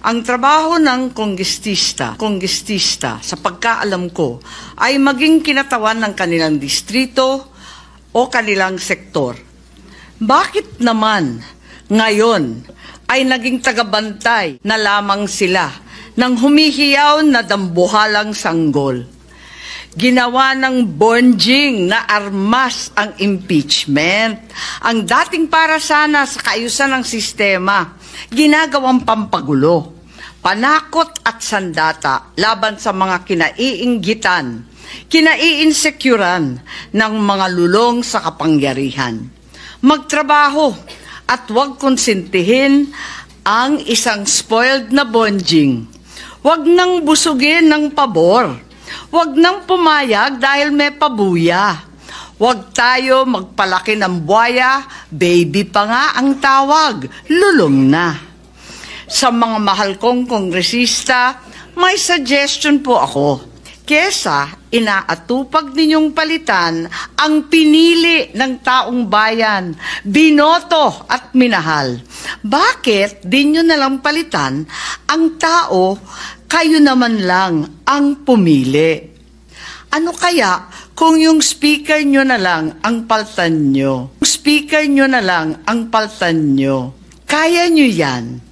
Ang trabaho ng konggestista, sa pagkaalam ko, ay maging kinatawan ng kanilang distrito o kanilang sektor. Bakit naman ngayon ay naging tagabantay na lamang sila ng humihiyaw na dambuhalang sanggol? Ginawa ng bonjing na armas ang impeachment. Ang dating para sana sa kaayusan ng sistema, ginagawang pampagulo, panakot at sandata laban sa mga kinaiinggitan, kinaiinsecuran ng mga lulong sa kapangyarihan. Magtrabaho at huwag konsentihin ang isang spoiled na bonjing. Huwag nang busugin ng pabor. Huwag nang pumayag dahil may pabuya. Huwag tayo magpalaki ng buwaya, baby pa nga ang tawag, lulong na. Sa mga mahal kong kongresista, may suggestion po ako. Kesa inaatupag ninyong palitan ang pinili ng taong bayan, binoto at minahal. Bakit di nyo nalang palitan ang tao, kayo naman lang ang pumili? Ano kaya kung yung speaker nyo na lang ang paltan nyo? Speaker nyo na lang ang paltan nyo. Kaya nyo yan.